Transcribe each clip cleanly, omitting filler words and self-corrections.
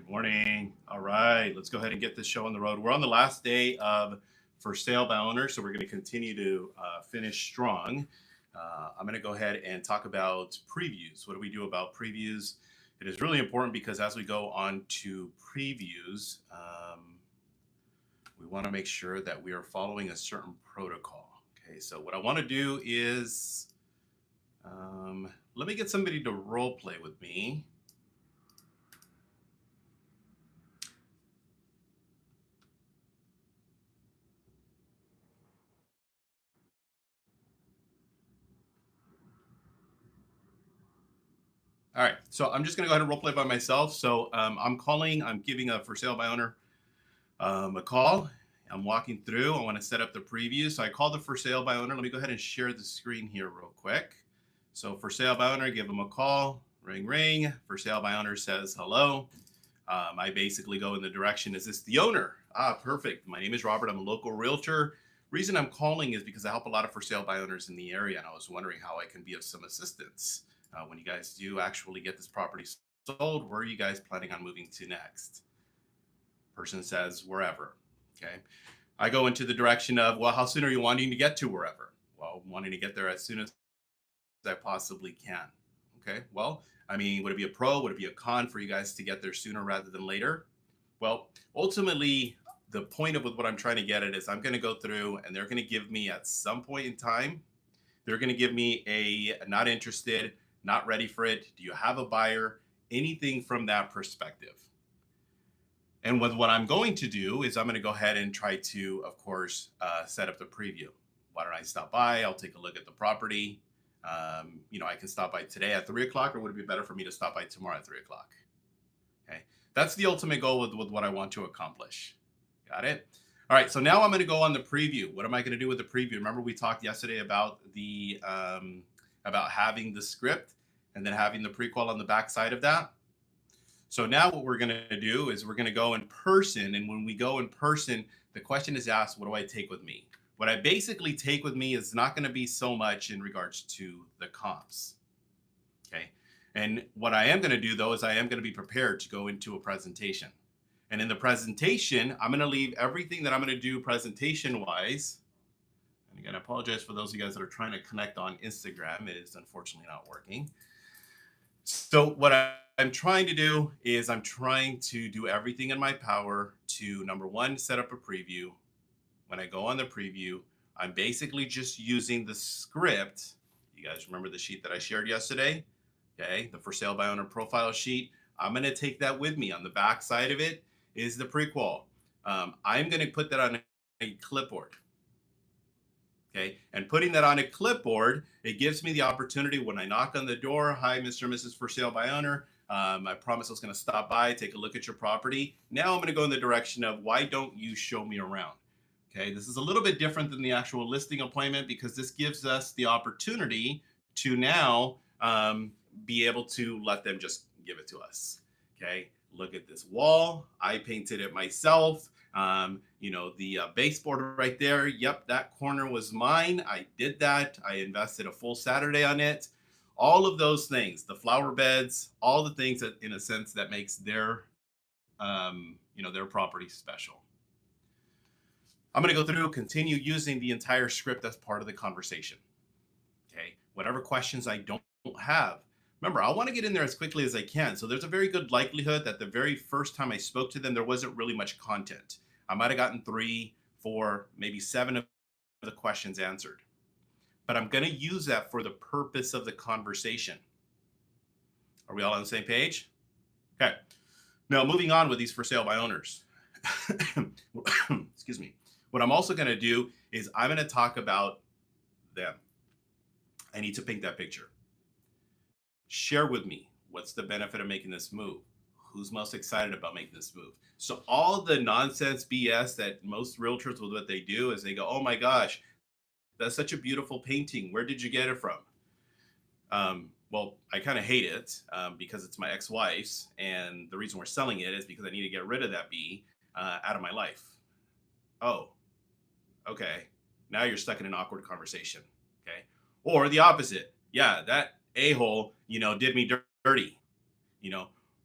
Morning. All right, let's go ahead and get this show on the road. We're on the last day of For Sale by Owner, so we're going to continue to finish strong. I'm going to go ahead and talk about previews. What do we do about previews? It is really important because as we go on to previews, we want to make sure that we are following a certain protocol. Okay, so what I want to do is let me get somebody to role play with me. All right, so I'm just going to go ahead and role play by myself. So I'm giving a For Sale by Owner a call. I'm walking through. I want to set up the preview. So I call the For Sale by Owner. Let me go ahead and share the screen here real quick. So For Sale by Owner, give them a call. Ring, ring. For Sale by Owner says hello. I basically go in the direction, is this the owner? Perfect. My name is Robert. I'm a local realtor. Reason I'm calling is because I help a lot of For Sale by Owners in the area, and I was wondering how I can be of some assistance. When you guys do actually get this property sold, where are you guys planning on moving to next? Person says wherever. Okay. I go into the direction of, well, how soon are you wanting to get to wherever? Well, I'm wanting to get there as soon as I possibly can. Okay. Well, I mean, would it be a pro? Would it be a con for you guys to get there sooner rather than later? Well, ultimately, the point of what I'm trying to get at is I'm going to go through and they're going to give me at some point in time, they're going to give me a not interested, not ready for it. Do you have a buyer? Anything from that perspective. And what I'm going to do is I'm going to go ahead and try to, of course, set up the preview. Why don't I stop by? I'll take a look at the property. I can stop by today at 3 o'clock, or would it be better for me to stop by tomorrow at 3 o'clock? Okay. That's the ultimate goal with what I want to accomplish. Got it? All right. So now I'm going to go on the preview. What am I going to do with the preview? Remember we talked yesterday about about having the script and then having the prequel on the back side of that. So now what we're going to do is we're going to go in person. And when we go in person, the question is asked, what do I take with me? What I basically take with me is not going to be so much in regards to the comps. Okay. And what I am going to do, though, is I am going to be prepared to go into a presentation. And in the presentation, I'm going to leave everything that I'm going to do presentation-wise. And again, I apologize for those of you guys that are trying to connect on Instagram. It is unfortunately not working. So what I'm trying to do is I'm trying to do everything in my power to, number one, set up a preview. When I go on the preview, I'm basically just using the script. You guys remember the sheet that I shared yesterday? Okay, the For Sale by Owner profile sheet. I'm going to take that with me. On the back side of it is the prequel. I'm going to put that on a clipboard. Okay, and putting that on a clipboard, it gives me the opportunity when I knock on the door, hi, Mr. and Mrs. For Sale by Owner. I promised I was going to stop by, take a look at your property. Now I'm going to go in the direction of, why don't you show me around? Okay, this is a little bit different than the actual listing appointment because this gives us the opportunity to now be able to let them just give it to us. Okay, look at this wall. I painted it myself. The baseboard right there. Yep, that corner was mine. I did that. I invested a full Saturday on it. All of those things, the flower beds, all the things that, in a sense, that makes their property special. I'm going to go through, continue using the entire script as part of the conversation. Okay, whatever questions I don't have. Remember, I want to get in there as quickly as I can. So there's a very good likelihood that the very first time I spoke to them, there wasn't really much content. I might have gotten 3, 4, maybe 7 of the questions answered. But I'm going to use that for the purpose of the conversation. Are we all on the same page? Okay. Now, moving on with these For Sale by Owners. Excuse me. What I'm also going to do is I'm going to talk about them. I need to paint that picture. Share with me, what's the benefit of making this move? Who's most excited about making this move? So all the nonsense BS that most realtors will, what they do is they go, oh my gosh, that's such a beautiful painting. Where did you get it from? Well, I kind of hate it because it's my ex-wife's. And the reason we're selling it is because I need to get rid of that bee out of my life. Oh, okay. Now you're stuck in an awkward conversation. Okay. Or the opposite. Yeah, that a-hole, did me dirty,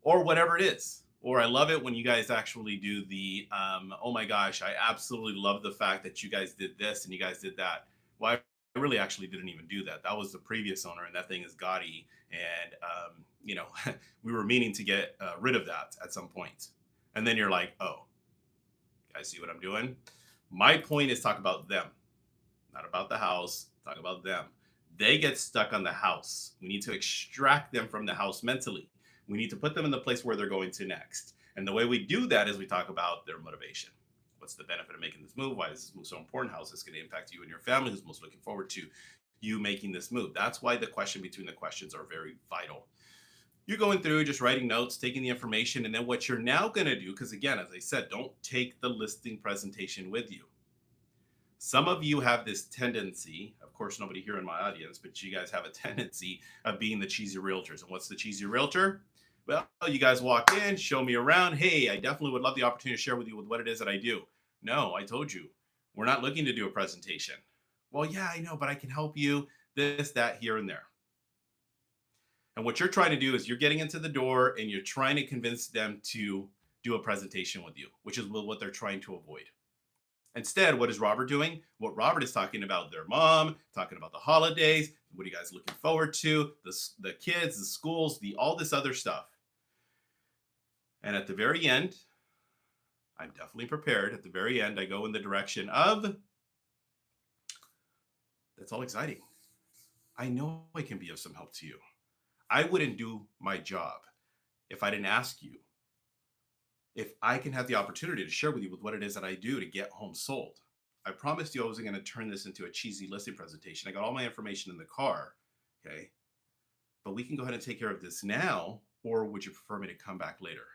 or whatever it is. Or I love it when you guys actually do the, oh my gosh, I absolutely love the fact that you guys did this and you guys did that. Well, I really actually didn't even do that. That was the previous owner, and that thing is gaudy. And, we were meaning to get rid of that at some point. And then you're like, oh, you guys see what I'm doing? My point is talk about them, not about the house, talk about them. They get stuck on the house. We need to extract them from the house mentally. We need to put them in the place where they're going to next. And the way we do that is we talk about their motivation. What's the benefit of making this move? Why is this move so important? How is this going to impact you and your family? Who's most looking forward to you making this move? That's why the question between the questions are very vital. You're going through, just writing notes, taking the information, and then what you're now going to do, because again, as I said, don't take the listing presentation with you. Some of you have this tendency, of course, nobody here in my audience, but you guys have a tendency of being the cheesy realtors. And what's the cheesy realtor? Well, you guys walk in, show me around. Hey, I definitely would love the opportunity to share with you what it is that I do. No, I told you, we're not looking to do a presentation. Well, yeah, I know, but I can help you this, that, here, and there. And what you're trying to do is you're getting into the door and you're trying to convince them to do a presentation with you, which is what they're trying to avoid. Instead, what is Robert doing? What Robert is talking about their mom, talking about the holidays, what are you guys looking forward to, the kids, the schools, all this other stuff. And at the very end, I'm definitely prepared. At the very end, I go in the direction of, that's all exciting. I know I can be of some help to you. I wouldn't do my job if I didn't ask you if I can have the opportunity to share with you with what it is that I do to get homes sold. I promised you I wasn't going to turn this into a cheesy listing presentation. I got all my information in the car, okay? But we can go ahead and take care of this now, or would you prefer me to come back later?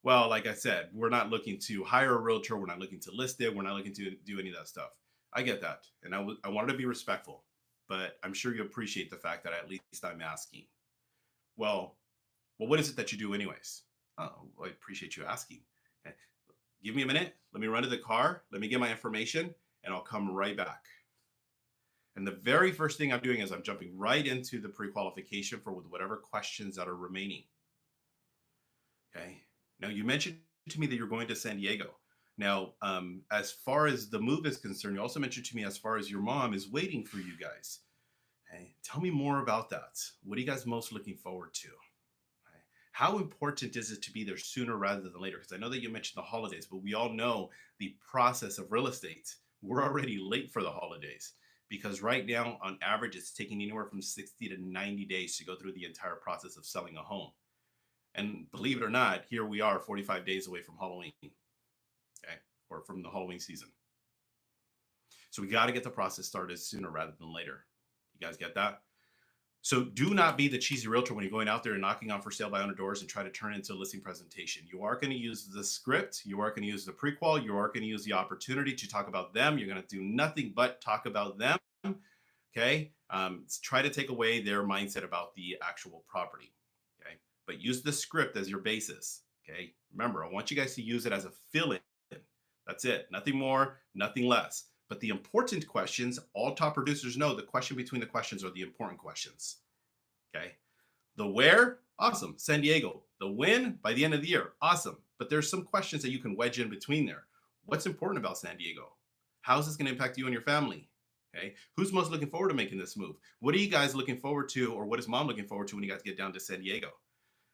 Well, like I said, we're not looking to hire a realtor. We're not looking to list it. We're not looking to do any of that stuff. I get that. And I wanted to be respectful, but I'm sure you appreciate the fact that at least I'm asking. Well, what is it that you do anyways? Oh, I appreciate you asking. Okay. Give me a minute. Let me run to the car. Let me get my information and I'll come right back. And the very first thing I'm doing is I'm jumping right into the pre-qualification for whatever questions that are remaining. Okay. Now you mentioned to me that you're going to San Diego. Now, as far as the move is concerned, you also mentioned to me as far as your mom is waiting for you guys. Okay. Tell me more about that. What are you guys most looking forward to? How important is it to be there sooner rather than later? Because I know that you mentioned the holidays, but we all know the process of real estate. We're already late for the holidays because right now, on average, it's taking anywhere from 60 to 90 days to go through the entire process of selling a home. And believe it or not, here we are 45 days away from Halloween, okay, or from the Halloween season. So we got to get the process started sooner rather than later. You guys get that? So do not be the cheesy realtor when you're going out there and knocking on for sale by owner doors and try to turn it into a listing presentation. You are going to use the script. You are going to use the pre-qual. You are going to use the opportunity to talk about them. You're going to do nothing but talk about them. Okay. Try to take away their mindset about the actual property. Okay. But use the script as your basis. Okay. Remember, I want you guys to use it as a fill-in. That's it. Nothing more, nothing less. But the important questions, all top producers know the question between the questions are the important questions. Okay. The where, awesome. San Diego. The when, by the end of the year, awesome. But there's some questions that you can wedge in between there. What's important about San Diego? How is this going to impact you and your family? Okay. Who's most looking forward to making this move? What are you guys looking forward to, or what is mom looking forward to when you guys get down to San Diego?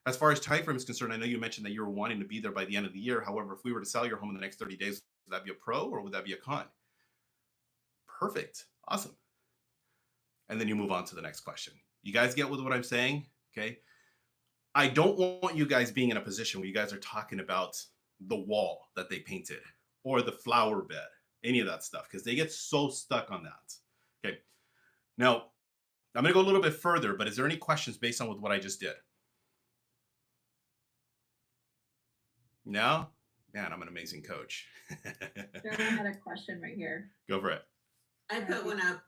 As far as time frame is concerned, I know you mentioned that you were wanting to be there by the end of the year. However, if we were to sell your home in the next 30 days, would that be a pro or would that be a con? Perfect. Awesome. And then you move on to the next question. You guys get with what I'm saying? Okay. I don't want you guys being in a position where you guys are talking about the wall that they painted or the flower bed, any of that stuff, because they get so stuck on that. Okay. Now, I'm going to go a little bit further, but is there any questions based on what I just did? No? Man, I'm an amazing coach. Jeremy had a question right here. Go for it. I put one up.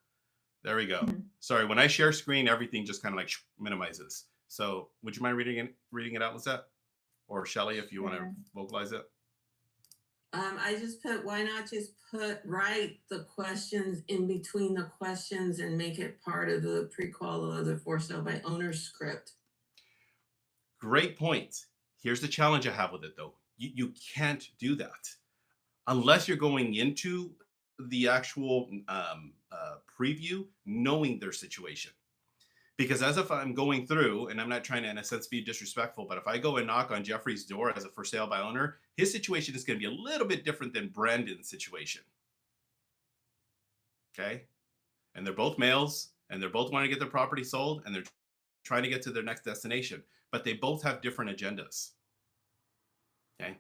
There we go. Sorry, when I share screen, everything just kind of like minimizes. So would you mind reading it out, Lisette? Or Shelly, if you want to vocalize it? I just put, why not just write the questions in between the questions and make it part of the pre-qual of the for sale by owner script? Great point. Here's the challenge I have with it though. You can't do that unless you're going into the actual preview knowing their situation. Because as if I'm going through, and I'm not trying to, in a sense, be disrespectful, but if I go and knock on Jeffrey's door as a for sale by owner, his situation is going to be a little bit different than Brandon's situation. Okay. And they're both males and they're both wanting to get their property sold and they're trying to get to their next destination, but they both have different agendas. Okay.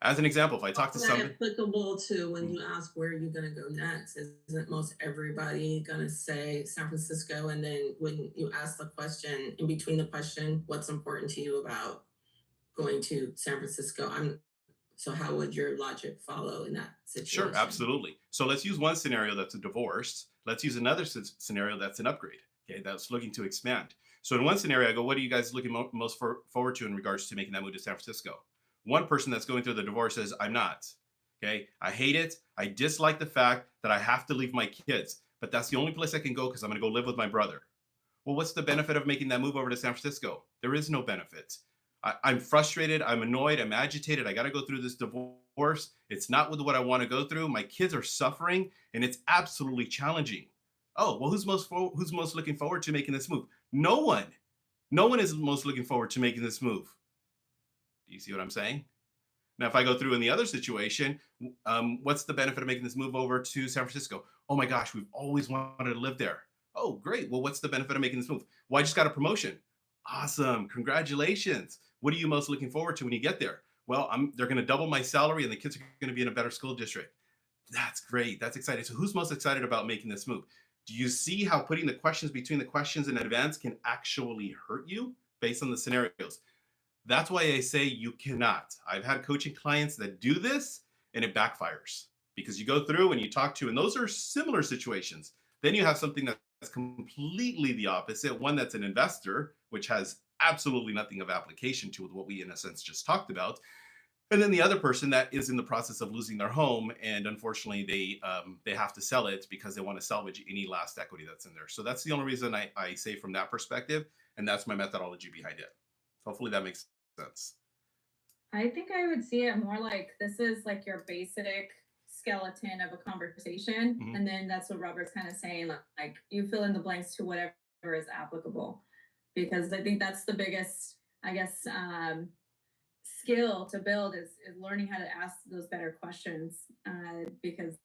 As an example, if I talk to That somebody, applicable to when you ask where you're going to go next? Isn't most everybody going to say San Francisco? And then when you ask the question, in between the question, what's important to you about going to San Francisco? So how would your logic follow in that situation? sure, absolutely. So let's use one scenario that's a divorce. Let's use another scenario that's an upgrade. Okay, that's looking to expand. So in one scenario, I go, what are you guys looking most forward to in regards to making that move to San Francisco? One person that's going through the divorce says, I'm not. Okay, I hate it. I dislike the fact that I have to leave my kids, but that's the only place I can go because I'm going to go live with my brother. Well, what's the benefit of making that move over to San Francisco? There is no benefit. I'm frustrated. I'm annoyed. I'm agitated. I got to go through this divorce. It's not with what I want to go through. My kids are suffering, and it's absolutely challenging. Oh, well, who's most looking forward to making this move? No one. No one is most looking forward to making this move. Do you see what I'm saying? Now, if I go through in the other situation, what's the benefit of making this move over to San Francisco? Oh my gosh, we've always wanted to live there. Oh, great. Well, what's the benefit of making this move? Well, I just got a promotion. Awesome. Congratulations. What are you most looking forward to when you get there? Well, they're going to double my salary and the kids are going to be in a better school district. That's great. That's exciting. So who's most excited about making this move? Do you see how putting the questions between the questions in advance can actually hurt you based on the scenarios? That's why I say you cannot. I've had coaching clients that do this and it backfires because you go through and you talk to, and those are similar situations. Then you have something that's completely the opposite, one that's an investor, which has absolutely nothing of application to what we, in a sense, just talked about. And then the other person that is in the process of losing their home, and unfortunately they have to sell it because they want to salvage any last equity that's in there. So that's the only reason I say from that perspective, and that's my methodology behind it. Hopefully that makes sense. I think I would see it more like this is like your basic skeleton of a conversation. Mhm. And then that's what Robert's kind of saying, like you fill in the blanks to whatever is applicable. Because I think that's the biggest, I guess, skill to build is learning how to ask those better questions because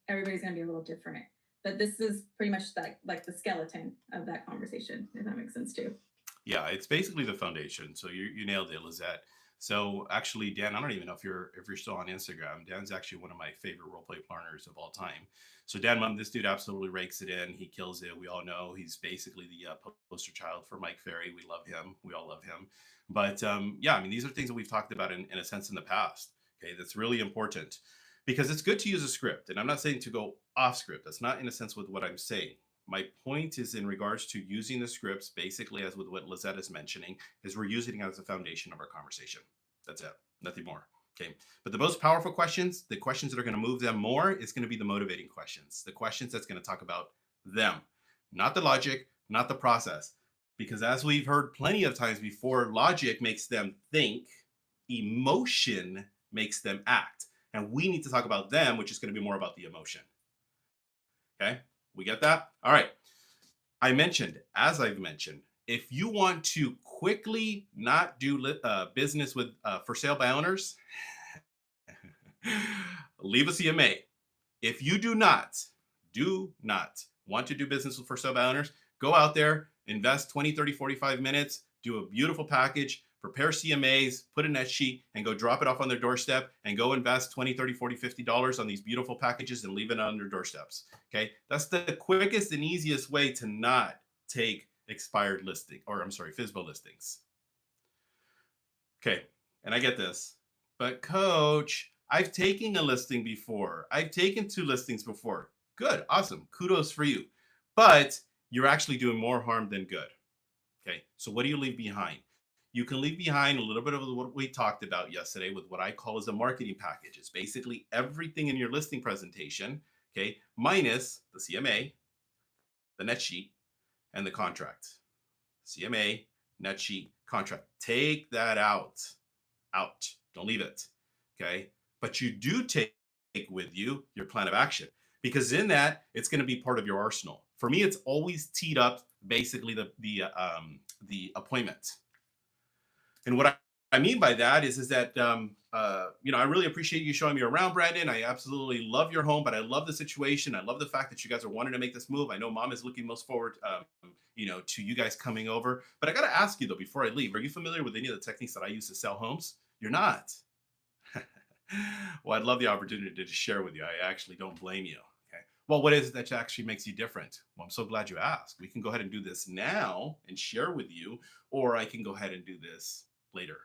everybody's going to be a little different. But this is pretty much like the skeleton of that conversation, if that makes sense too. Yeah, it's basically the foundation. So you nailed it, Lizette. So actually, Dan, I don't even know if you're still on Instagram. Dan's actually one of my favorite role play partners of all time. So Dan Mum, this dude absolutely rakes it in. He kills it. We all know he's basically the poster child for Mike Ferry. We love him. We all love him. But yeah, I mean, these are things that we've talked about in a sense in the past. Okay, that's really important because it's good to use a script. And I'm not saying to go off script. That's not in a sense with what I'm saying. My point is in regards to using the scripts, basically as with what Lizette is mentioning, is we're using it as a foundation of our conversation. That's it, nothing more. Okay. But the most powerful questions, the questions that are going to move them more, is going to be the motivating questions, the questions that's going to talk about them, not the logic, not the process. Because as we've heard plenty of times before, logic makes them think, emotion makes them act. And we need to talk about them, which is going to be more about the emotion. Okay. We get that? All right. As I've mentioned, if you want to quickly not do business with for sale by owners, leave a CMA. If you do not want to do business with for sale by owners, go out there, invest 20, 30, 45 minutes, do a beautiful package, prepare CMAs, put in that sheet, and go drop it off on their doorstep and go invest 20, 30, 40, $50 on these beautiful packages and leave it on their doorsteps. Okay. That's the quickest and easiest way to not take expired FSBO listings. Okay. And I get this, but coach, I've taken a listing before. I've taken 2 listings before. Good. Awesome. Kudos for you. But you're actually doing more harm than good. Okay. So what do you leave behind? You can leave behind a little bit of what we talked about yesterday with what I call as a marketing package. It's basically everything in your listing presentation, okay, minus the CMA, the net sheet, and the contract. CMA, net sheet, contract. Take that out. Out. Don't leave it. Okay. But you do take with you your plan of action, because in that it's going to be part of your arsenal. For me, it's always teed up basically the appointment. And what I mean by that is that I really appreciate you showing me around, Brandon. I absolutely love your home, but I love the situation. I love the fact that you guys are wanting to make this move. I know Mom is looking most forward, to you guys coming over. But I got to ask you though, before I leave, are you familiar with any of the techniques that I use to sell homes? You're not. Well, I'd love the opportunity to share with you. I actually don't blame you. Okay. Well, what is it that actually makes you different? Well, I'm so glad you asked. We can go ahead and do this now and share with you, or I can go ahead and do this later.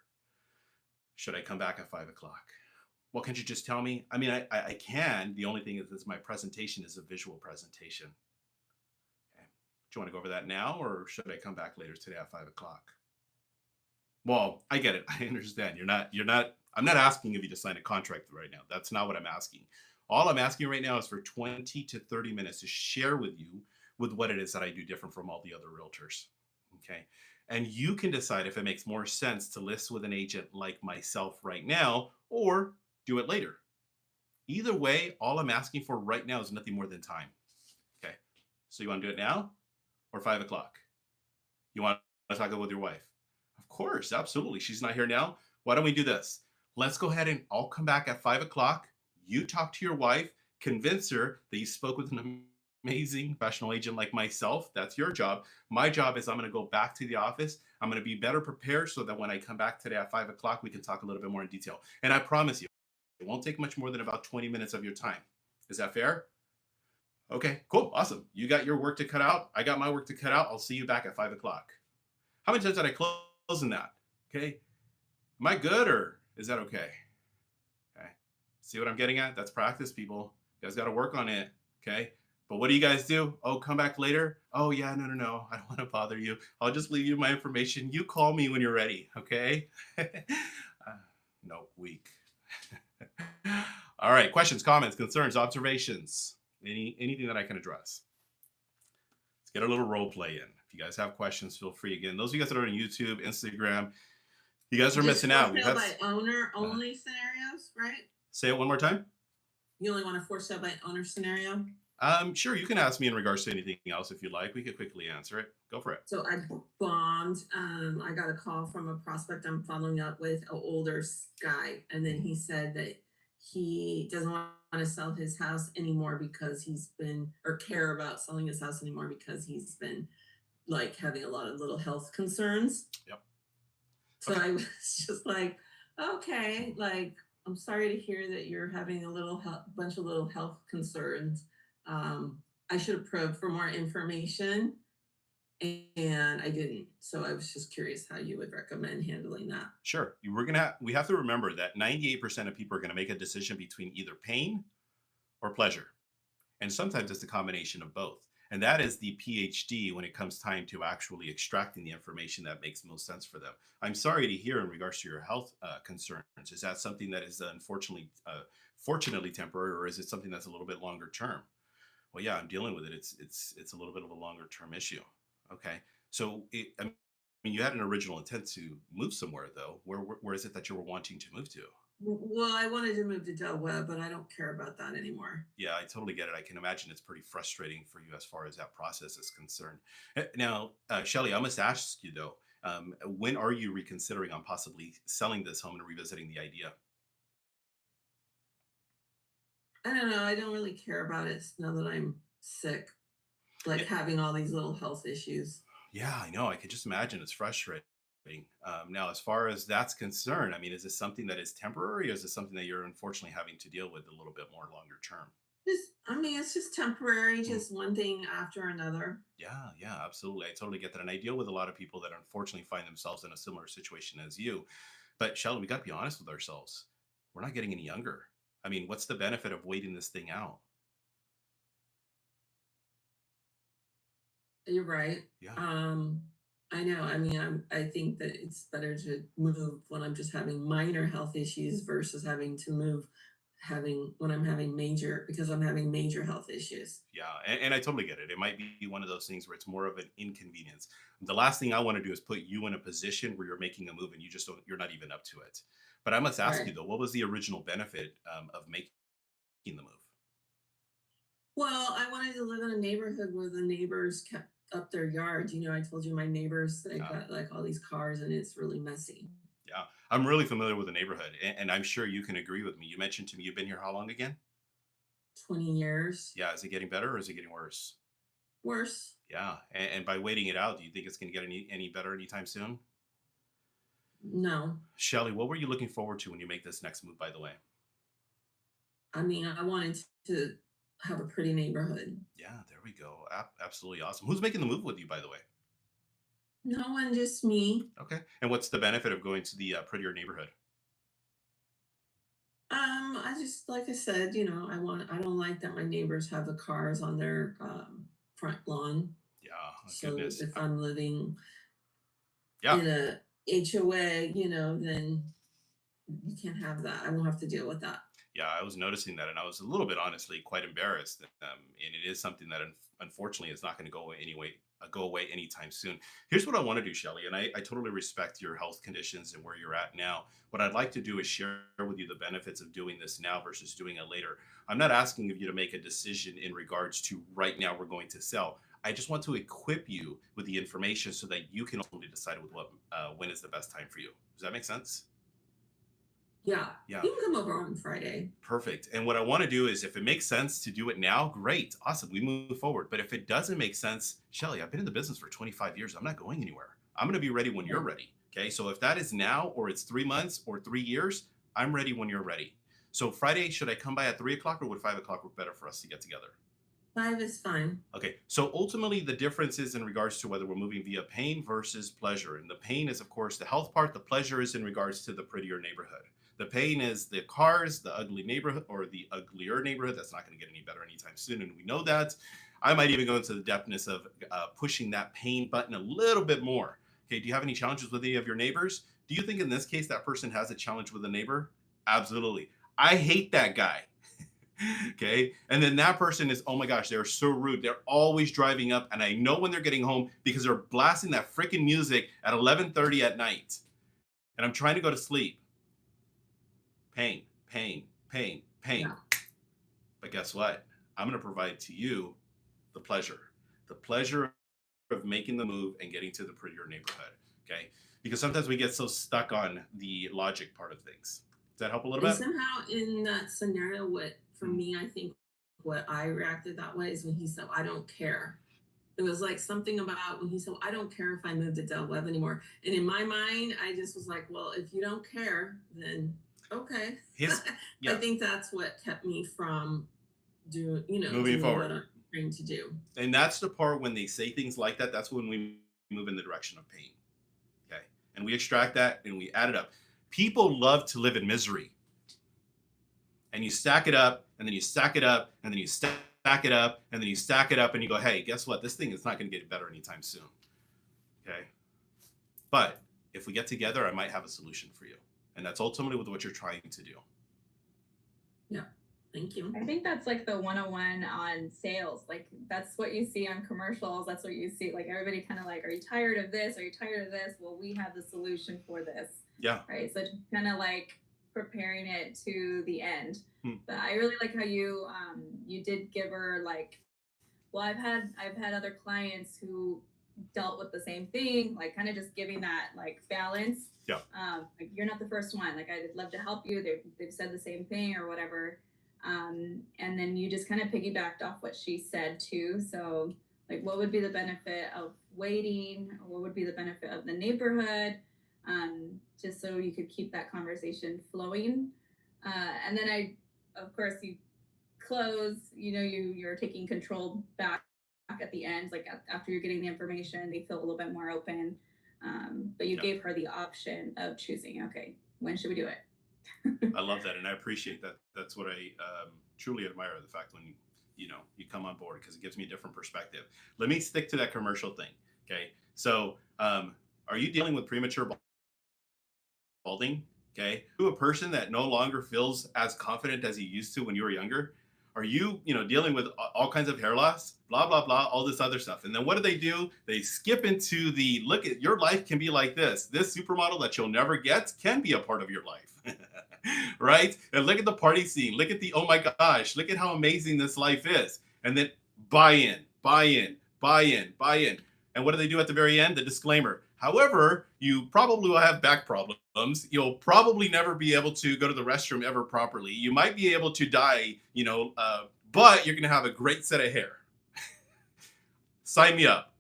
Should I come back at 5 o'clock? Well, can't you just tell me? I mean, I can. The only thing is my presentation is a visual presentation. Okay. Do you want to go over that now, or should I come back later today at 5 o'clock? Well, I get it. I understand. I'm not asking if you to sign a contract right now. That's not what I'm asking. All I'm asking right now is for 20 to 30 minutes to share with you with what it is that I do different from all the other realtors. Okay. And you can decide if it makes more sense to list with an agent like myself right now or do it later. Either way, all I'm asking for right now is nothing more than time. Okay. So you want to do it now or 5 o'clock? You want to talk with your wife? Of course, absolutely. She's not here now. Why don't we do this? Let's go ahead and I'll come back at 5 o'clock. You talk to your wife, convince her that you spoke with an amazing professional agent like myself. That's your job. My job is I'm going to go back to the office. I'm going to be better prepared so that when I come back today at 5 o'clock, we can talk a little bit more in detail. And I promise you, it won't take much more than about 20 minutes of your time. Is that fair? Okay, cool. Awesome. You got your work to cut out. I got my work to cut out. I'll see you back at 5 o'clock. How many times did I close in that? Okay. Am I good or is that okay? Okay. See what I'm getting at? That's practice, people. You guys got to work on it. Okay. But what do you guys do? Oh, come back later. Oh, yeah, no. I don't want to bother you. I'll just leave you my information. You call me when you're ready. Okay. No, weak. All right. Questions, comments, concerns, observations, anything that I can address. Let's get a little role play in. If you guys have questions, feel free. Again, those of you guys that are on YouTube, Instagram, you guys are missing out. For sale by owner only scenarios, right? Say it one more time. You only want a for sale by owner scenario? Sure. You can ask me in regards to anything else if you'd like. We could quickly answer it. Go for it. So I bombed. I got a call from a prospect I'm following up with, an older guy, and then he said that he doesn't want to sell his house anymore because he's been, or care about selling his house anymore because he's been like having a lot of little health concerns. Yep. So I was just like, okay, like, I'm sorry to hear that you're having a bunch of little health concerns. I should have probed for more information and I didn't. So I was just curious how you would recommend handling that. Sure. We have to remember that 98% of people are going to make a decision between either pain or pleasure. And sometimes it's a combination of both. And that is the PhD when it comes time to actually extracting the information that makes most sense for them. I'm sorry to hear in regards to your health concerns. Is that something that is fortunately temporary, or is it something that's a little bit longer term? Well, yeah, I'm dealing with it. It's a little bit of a longer term issue. Okay. So I mean, you had an original intent to move somewhere though. Where is it that you were wanting to move to? Well, I wanted to move to Del Webb, but I don't care about that anymore. Yeah, I totally get it. I can imagine it's pretty frustrating for you as far as that process is concerned. Now, Shelly, I must ask you though, when are you reconsidering on possibly selling this home and revisiting the idea? I don't know. I don't really care about it now that I'm sick, like having all these little health issues. Yeah, I know. I can just imagine it's frustrating. Now, as far as that's concerned, I mean, is this something that is temporary, or is this something that you're unfortunately having to deal with a little bit more longer term? It's just temporary, just one thing after another. Yeah, absolutely. I totally get that. And I deal with a lot of people that unfortunately find themselves in a similar situation as you. But Shelly, we got to be honest with ourselves. We're not getting any younger. I mean, what's the benefit of waiting this thing out? You're right. Yeah. I know. I mean, I think that it's better to move when I'm just having minor health issues versus having to move when I'm having because I'm having major health issues. Yeah, and I totally get it. It might be one of those things where it's more of an inconvenience. The last thing I want to do is put you in a position where you're making a move and you just don't, you're not even up to it. But I must ask you Right. though, what was the original benefit of making the move? Well, I wanted to live in a neighborhood where the neighbors kept up their yards. I told you my neighbors, they Yeah, got like all these cars and it's really messy. yeah. I'm really familiar with the neighborhood, and I'm sure you can agree with me. You mentioned to me you've been here how long again? 20 years. Yeah, is it getting better or is it getting worse? Worse. Yeah, and by waiting it out, do you think it's going to get any better anytime soon? No. Shelly, what were you looking forward to when you make this next move? By the way. I mean, I wanted to have a pretty neighborhood. Yeah, there we go. Absolutely awesome. Who's making the move with you, by the way? No one, just me. Okay. And what's the benefit of going to the prettier neighborhood? I just, like I said, I don't like that my neighbors have the cars on their front lawn. Yeah, So goodness. if I'm living Yeah, in a HOA, then you can't have that. I won't have to deal with that. yeah. I was noticing that, and I was a little bit, honestly, quite embarrassed. And it is something that, unfortunately, is not going to go away anyway. Go away anytime soon. Here's what I want to do, Shelly, and I totally respect your health conditions and where you're at now. What I'd like to do is share with you the benefits of doing this now versus doing it later. I'm not asking of you to make a decision in regards to right now we're going to sell. I just want to equip you with the information so that you can only decide with what when is the best time for you. Does that make sense? Yeah. Yeah. You can come over on Friday. Perfect. And what I want to do is if it makes sense to do it now, great. Awesome. We move forward. But if it doesn't make sense, Shelly, I've been in the business for 25 years. I'm not going anywhere. I'm going to be ready when you're Yeah. ready. Okay. So if that is now or it's 3 months or 3 years, I'm ready when you're ready. So Friday, should I come by at 3 o'clock or would 5 o'clock work better for us to get together? 5 is fine. Okay, so ultimately the difference is in regards to whether we're moving via pain versus pleasure. And the pain is, of course, the health part. The pleasure is in regards to the prettier neighborhood. The pain is the cars, the ugly neighborhood, or the uglier neighborhood. That's not going to get any better anytime soon. And we know that. I might even go into the depthness of pushing that pain button a little bit more. Okay, do you have any challenges with any of your neighbors? Do you think in this case that person has a challenge with a neighbor? Absolutely. I hate that guy. Okay. And then that person is, oh my gosh, they're so rude. They're always driving up. And I know when they're getting home because they're blasting that freaking music at 11:30 at night. And I'm trying to go to sleep. Pain, pain, pain, pain. Yeah. But guess what? I'm going to provide to you the pleasure of making the move and getting to the prettier neighborhood. Okay. Because sometimes we get so stuck on the logic part of things. Does that help a little And bit? somehow in that scenario, for Mhm. me, I think what I reacted that way is when he said, I don't care. It was like something about when he said, I don't care if I move to Del Webb anymore. And in my mind, I just was like, well, if you don't care, then okay. His, I yeah, think that's what kept me from moving doing forward. what I'm trying to do. And that's the part when they say things like that, that's when we move in the direction of pain. Okay. And we extract that and we add it up. People love to live in misery. And you stack it up, and then you stack it up, and then you stack it up, and then you stack it up, and you go, hey, guess what? This thing is not going to get better anytime soon. Okay. But if we get together, I might have a solution for you. And that's ultimately what you're trying to do. Yeah. Thank you. I think that's like the 101 on sales. Like that's what you see on commercials. That's what you see. Like everybody kind of like, are you tired of this? Are you tired of this? Well, we have the solution for this. Yeah. Right. So just kind of like preparing it to the end. Hmm. But I really like how you did give her like, well, I've had other clients who dealt with the same thing, like kind of just giving that like balance. Yeah. Like you're not the first one. Like I'd love to help you. They've said the same thing or whatever. And then you just kind of piggybacked off what she said too. So like what would be the benefit of waiting? What would be the benefit of the neighborhood? Just so you could keep that conversation flowing. And then of course, you close, you're taking control back at the end, like after you're getting the information, they feel a little bit more open. But you Yeah. gave her the option of choosing, okay, when should we do it? I love that. And I appreciate that. That's what I truly admire the fact when you come on board because it gives me a different perspective. Let me stick to that commercial thing. Okay. So are you dealing with premature balding? Okay. To a person that no longer feels as confident as he used to when you were younger? Are you, dealing with all kinds of hair loss, blah, blah, blah, all this other stuff. And then what do? They skip into the look at your life can be like this. This supermodel that you'll never get can be a part of your life. Right? And look at the party scene. Look at the, oh my gosh, look at how amazing this life is. And then buy in, buy in, buy in, buy in. And what do they do at the very end? The disclaimer. However, you probably will have back problems. You'll probably never be able to go to the restroom ever properly. You might be able to die, but you're going to have a great set of hair. Sign me up.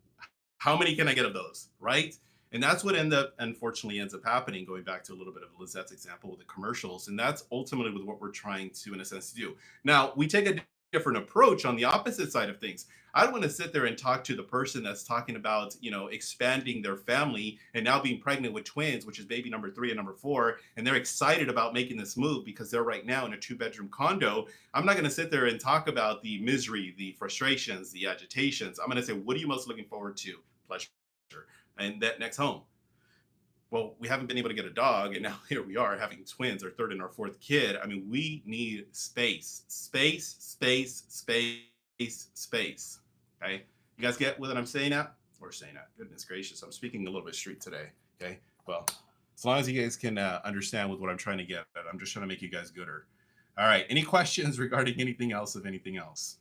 How many can I get of those? Right? And that's what unfortunately ends up happening, going back to a little bit of Lizette's example with the commercials. And that's ultimately with what we're trying to, in a sense, do. Now, we take a different approach on the opposite side of things. I don't want to sit there and talk to the person that's talking about, expanding their family and now being pregnant with twins, which is baby number 3 and number 4. And they're excited about making this move because they're right now in a 2-bedroom condo. I'm not going to sit there and talk about the misery, the frustrations, the agitations. I'm going to say, what are you most looking forward to? Pleasure. And that next home. Well, we haven't been able to get a dog, and now here we are having twins, our 3rd and our 4th kid. I mean, we need space, space, space, space, space. Okay, you guys get what I'm saying at? Or saying that? Goodness gracious, I'm speaking a little bit street today. Okay, well, as long as you guys can understand with what I'm trying to get at, I'm just trying to make you guys gooder. All right, any questions regarding anything else of anything else?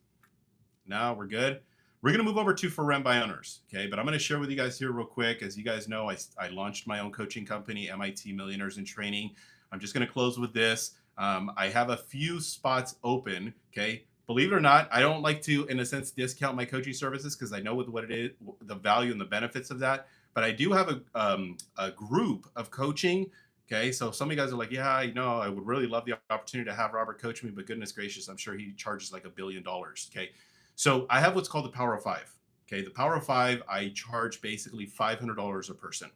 No, we're good. We're going to move over to for rent by owners, okay? But I'm going to share with you guys here real quick. As you guys know, I launched my own coaching company, MIT Millionaires in Training. I'm just going to close with this. I have a few spots open, okay? Believe it or not, I don't like to, in a sense, discount my coaching services because I know what it is, the value and the benefits of that. But I do have a group of coaching, okay? So some of you guys are like, yeah, I would really love the opportunity to have Robert coach me, but goodness gracious, I'm sure he charges like $1 billion, okay? So I have what's called the Power of 5. Okay, the Power of 5, I charge basically $500 a person.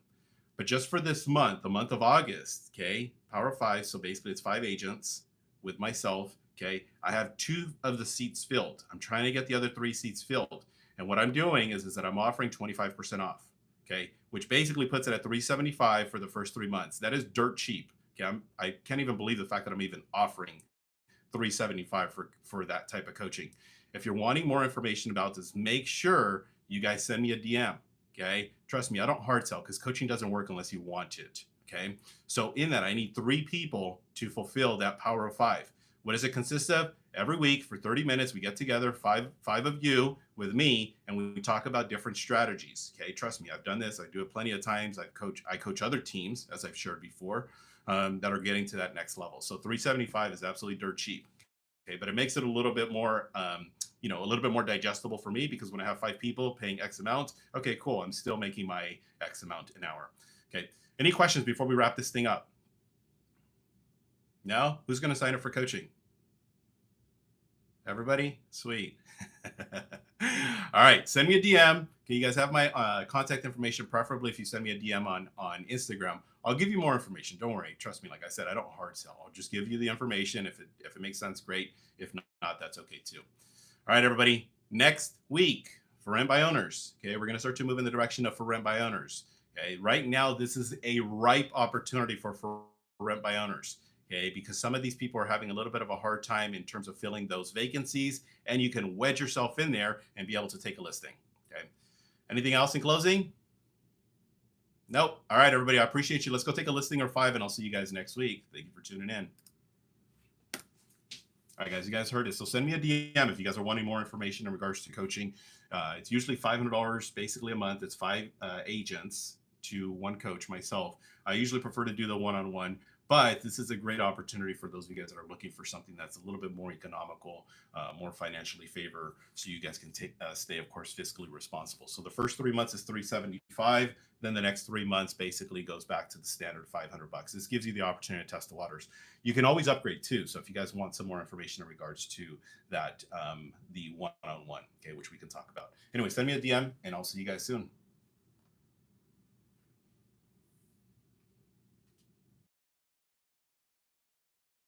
But just for this month, the month of August, okay, Power of 5, so basically it's 5 agents with myself, okay, I have 2 of the seats filled. I'm trying to get the other 3 seats filled. And what I'm doing is that I'm offering 25% off, okay, which basically puts it at $375 for the first 3 months. That is dirt cheap. Okay, I can't even believe the fact that I'm even offering $375 for that type of coaching. If you're wanting more information about this, make sure you guys send me a DM, okay? Trust me, I don't hard sell because coaching doesn't work unless you want it, okay? So in that, I need 3 people to fulfill that Power of 5. What does it consist of? Every week for 30 minutes, we get together, five of you with me, and we talk about different strategies, okay? Trust me, I've done this. I do it plenty of times. I coach other teams, as I've shared before, that are getting to that next level. So $375 is absolutely dirt cheap. Okay, but it makes it a little bit more, a little bit more digestible for me because when I have 5 people paying X amount, okay, cool. I'm still making my X amount an hour. Okay. Any questions before we wrap this thing up? No? Who's going to sign up for coaching? Everybody? Sweet. All right. Send me a DM. Okay, you guys have my contact information, preferably if you send me a DM on Instagram. I'll give you more information. Don't worry. Trust me. Like I said, I don't hard sell. I'll just give you the information. If it makes sense, great. If not, that's okay too. All right, everybody. Next week, for rent by owners. Okay, we're going to start to move in the direction of for rent by owners. Okay, right now, this is a ripe opportunity for rent by owners. Okay, because some of these people are having a little bit of a hard time in terms of filling those vacancies, and you can wedge yourself in there and be able to take a listing. Okay. Anything else in closing? Nope. All right, everybody. I appreciate you. Let's go take a listing or 5, and I'll see you guys next week. Thank you for tuning in. All right, guys, you guys heard it. So send me a DM if you guys are wanting more information in regards to coaching. It's usually $500 basically a month. It's 5 agents to 1 coach, myself. I usually prefer to do the one-on-one, but this is a great opportunity for those of you guys that are looking for something that's a little bit more economical, more financially favored, so you guys can stay, of course, fiscally responsible. So the first 3 months is $375. Then the next 3 months basically goes back to the standard $500. This gives you the opportunity to test the waters. You can always upgrade too. So if you guys want some more information in regards to that, the one-on-one, okay, which we can talk about. Anyway, send me a DM and I'll see you guys soon.